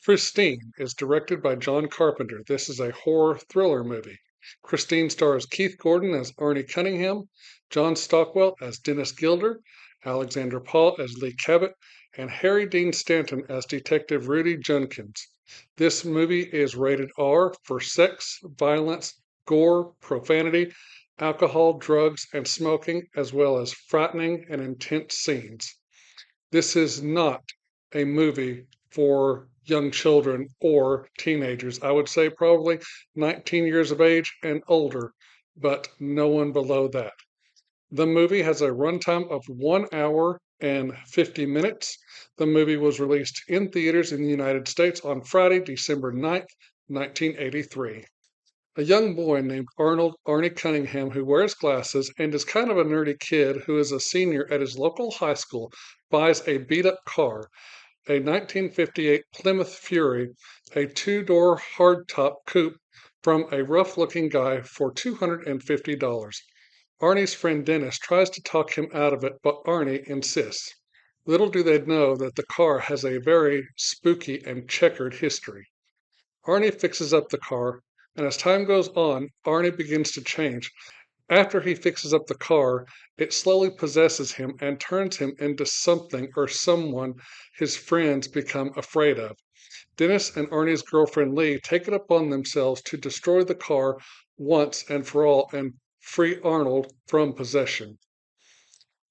Christine is directed by John Carpenter. This is a horror thriller movie. Christine stars Keith Gordon as Arnie Cunningham, John Stockwell as Dennis Gilder, Alexander Paul as Lee Cabot, and Harry Dean Stanton as Detective Rudy Junkins. This movie is rated R for sex, violence, gore, profanity, alcohol, drugs, and smoking, as well as frightening and intense scenes. This is not a movie for young children or teenagers. I would say probably 19 years of age and older, but no one below that. The movie has a runtime of 1 hour and 50 minutes. The movie was released in theaters in the United States on Friday, December 9th, 1983. A young boy named Arnie Cunningham, who wears glasses and is kind of a nerdy kid who is a senior at his local high school, buys a beat up car, a 1958 Plymouth Fury, a two-door hardtop coupe from a rough-looking guy for $250. Arnie's friend Dennis tries to talk him out of it, but Arnie insists. Little do they know that the car has a very spooky and checkered history. Arnie fixes up the car, and as time goes on, Arnie begins to change. After he fixes up the car, it slowly possesses him and turns him into something or someone his friends become afraid of. Dennis and Arnie's girlfriend Lee take it upon themselves to destroy the car once and for all and free Arnold from possession.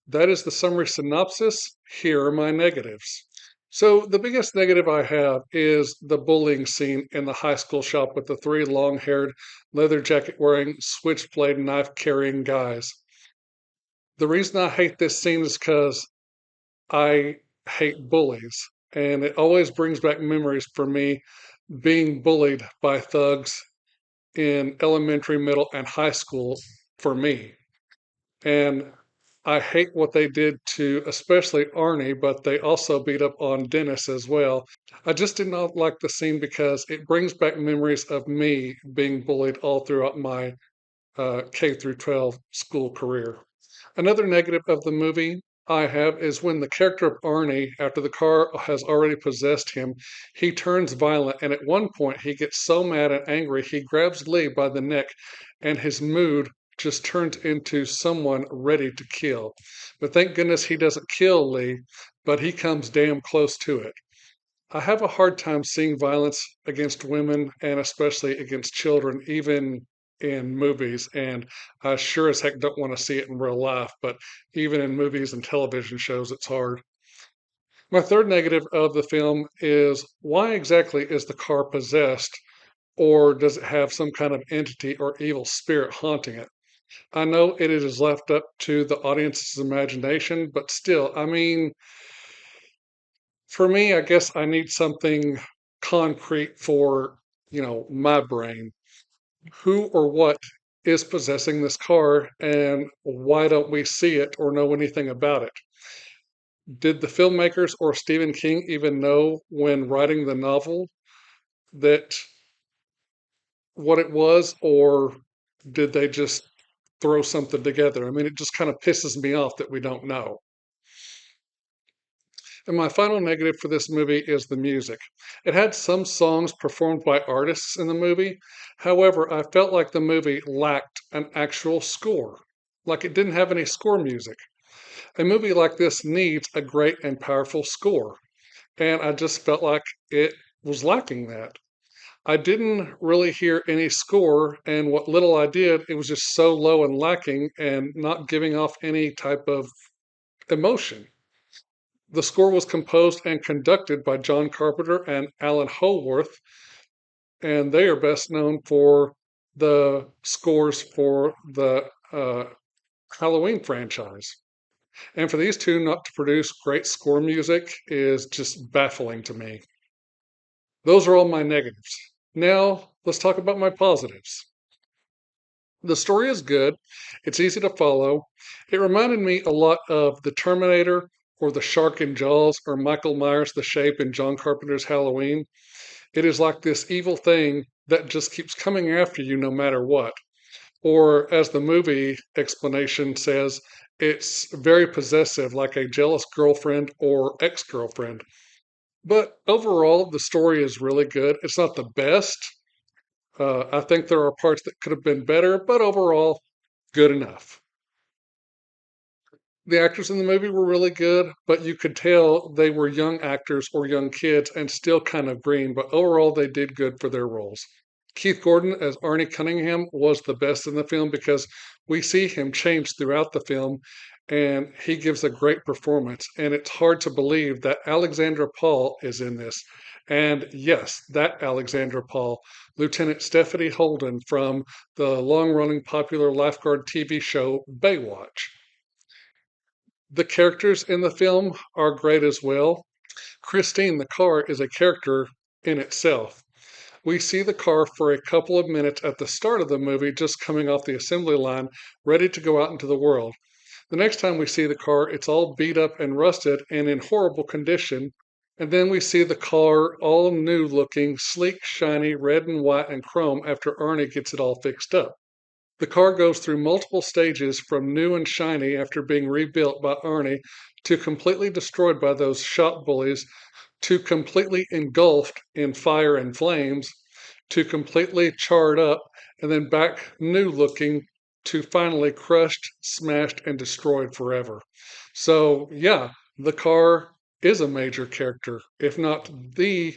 That is the summary synopsis. Here are my negatives. So, the biggest negative I have is the bullying scene in the high school shop with the three long haired, leather jacket wearing, switchblade knife carrying guys. The reason I hate this scene is because I hate bullies, and it always brings back memories for me being bullied by thugs in elementary, middle, and high school for me. And I hate what they did to especially Arnie, but they also beat up on Dennis as well. I just did not like the scene because it brings back memories of me being bullied all throughout my K through 12 school career. Another negative of the movie I have is when the character of Arnie, after the car has already possessed him, he turns violent, and at one point he gets so mad and angry he grabs Lee by the neck, and his mood just turns into someone ready to kill. But thank goodness he doesn't kill Lee, but he comes damn close to it. I have a hard time seeing violence against women and especially against children, even in movies. And I sure as heck don't want to see it in real life, but even in movies and television shows, it's hard. My third negative of the film is why exactly is the car possessed, or does it have some kind of entity or evil spirit haunting it? I know it is left up to the audience's imagination, but still, I mean, for me, I guess I need something concrete for, my brain. Who or what is possessing this car and why don't we see it or know anything about it? Did the filmmakers or Stephen King even know when writing the novel that what it was, or did they just throw something together? I mean, it just kind of pisses me off that we don't know. And my final negative for this movie is the music. It had some songs performed by artists in the movie. However, I felt like the movie lacked an actual score, like it didn't have any score music. A movie like this needs a great and powerful score, and I just felt like it was lacking that. I didn't really hear any score, and what little I did, it was just so low and lacking and not giving off any type of emotion. The score was composed and conducted by John Carpenter and Alan Howarth, and they are best known for the scores for the Halloween franchise. And for these two not to produce great score music is just baffling to me. Those are all my negatives. Now, let's talk about my positives. The story is good. It's easy to follow. It reminded me a lot of The Terminator or The Shark in Jaws or Michael Myers' The Shape in John Carpenter's Halloween. It is like this evil thing that just keeps coming after you no matter what. Or, as the movie explanation says, it's very possessive, like a jealous girlfriend or ex girlfriend. But overall, the story is really good. It's not the best. I think there are parts that could have been better, but overall, good enough. The actors in the movie were really good, but you could tell they were young actors or young kids and still kind of green, but overall, they did good for their roles. Keith Gordon as Arnie Cunningham was the best in the film because we see him change throughout the film and he gives a great performance. And it's hard to believe that Alexandra Paul is in this. And yes, that Alexandra Paul, Lieutenant Stephanie Holden from the long running popular lifeguard TV show Baywatch. The characters in the film are great as well. Christine, the car, is a character in itself. We see the car for a couple of minutes at the start of the movie, just coming off the assembly line, ready to go out into the world. The next time we see the car, it's all beat up and rusted and in horrible condition. And then we see the car all new looking, sleek, shiny, red and white and chrome after Arnie gets it all fixed up. The car goes through multiple stages from new and shiny after being rebuilt by Arnie to completely destroyed by those shop bullies to completely engulfed in fire and flames to completely charred up and then back new looking to finally crushed, smashed, and destroyed forever. So, yeah, the car is a major character, if not the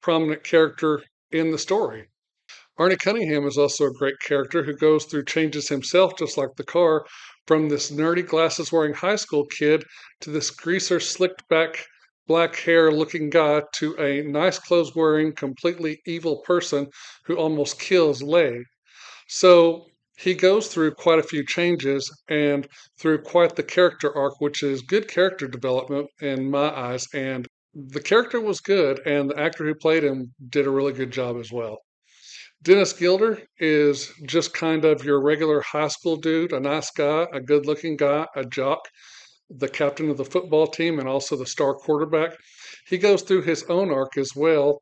prominent character in the story. Arnie Cunningham is also a great character who goes through changes himself, just like the car, from this nerdy glasses wearing high school kid to this greaser, slicked back, black hair looking guy to a nice clothes wearing, completely evil person who almost kills Lay. So he goes through quite a few changes and through quite the character arc, which is good character development in my eyes. And the character was good, and the actor who played him did a really good job as well. Dennis Gilder is just kind of your regular high school dude, a nice guy, a good looking guy, a jock, the captain of the football team, and also the star quarterback. He goes through his own arc as well.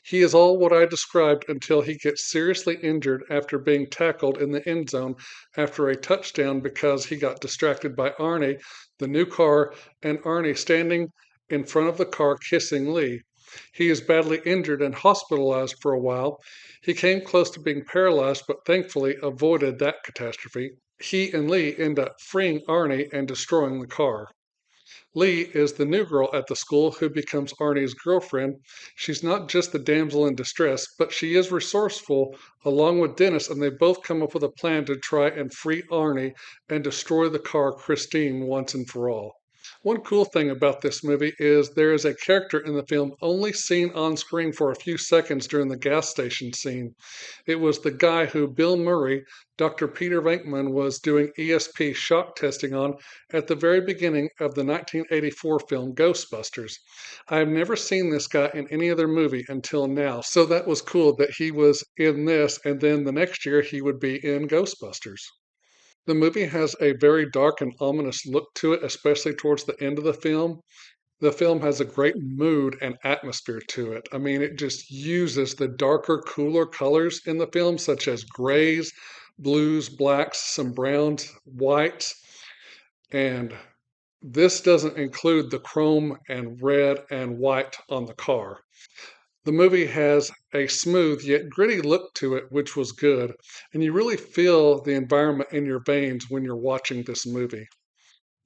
He is all what I described until he gets seriously injured after being tackled in the end zone after a touchdown because he got distracted by Arnie, the new car, and Arnie standing in front of the car kissing Lee. He is badly injured and hospitalized for a while. He came close to being paralyzed, but thankfully avoided that catastrophe. He and Lee end up freeing Arnie and destroying the car. Lee is the new girl at the school who becomes Arnie's girlfriend. She's not just the damsel in distress, but she is resourceful along with Dennis, and they both come up with a plan to try and free Arnie and destroy the car Christine once and for all. One cool thing about this movie is there is a character in the film only seen on screen for a few seconds during the gas station scene. It was the guy who Bill Murray, Dr. Peter Venkman, was doing ESP shock testing on at the very beginning of the 1984 film Ghostbusters. I have never seen this guy in any other movie until now, so that was cool that he was in this, and then the next year he would be in Ghostbusters. The movie has a very dark and ominous look to it, especially towards the end of the film. The film has a great mood and atmosphere to it. I mean, it just uses the darker, cooler colors in the film, such as grays, blues, blacks, some browns, whites, and this doesn't include the chrome and red and white on the car. The movie has a smooth yet gritty look to it, which was good, and you really feel the environment in your veins when you're watching this movie.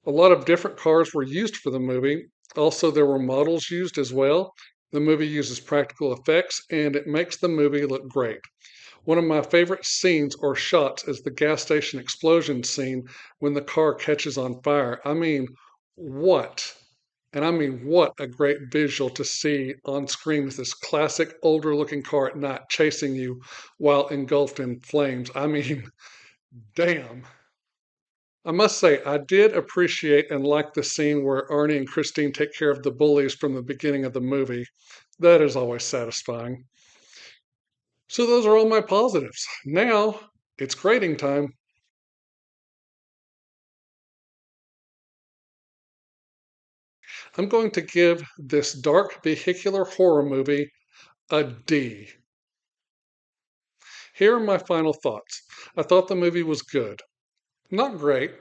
A lot of different cars were used for the movie. Also, there were models used as well. The movie uses practical effects and it makes the movie look great. One of my favorite scenes or shots is the gas station explosion scene when the car catches on fire. I mean, what? And I mean, what a great visual to see on screen with this classic older looking car at night chasing you while engulfed in flames. I mean, damn. I must say, I did appreciate and like the scene where Arnie and Christine take care of the bullies from the beginning of the movie. That is always satisfying. So, those are all my positives. Now, it's grading time. I'm going to give this dark vehicular horror movie a D. Here are my final thoughts. I thought the movie was good. Not great,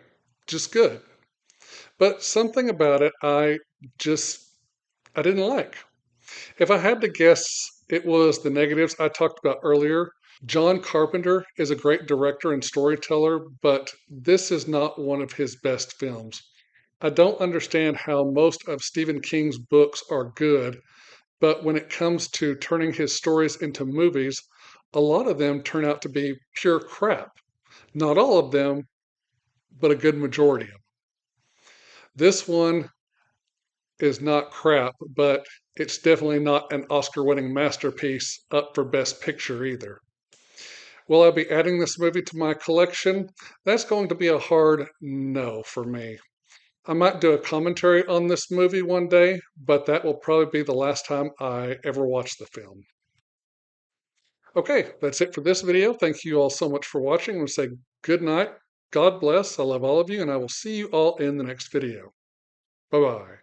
just good. But something about it I just I didn't like. If I had to guess, it was the negatives I talked about earlier. John Carpenter is a great director and storyteller, but this is not one of his best films. I don't understand how most of Stephen King's books are good, but when it comes to turning his stories into movies, a lot of them turn out to be pure crap. Not all of them, but a good majority of them. This one is not crap, but it's definitely not an Oscar winning masterpiece up for Best Picture either. Will I be adding this movie to my collection? That's going to be a hard no for me. I might do a commentary on this movie one day, but that will probably be the last time I ever watch the film. Okay, that's it for this video. Thank you all so much for watching. I'm going to say good night. God bless. I love all of you, and I will see you all in the next video. Bye bye.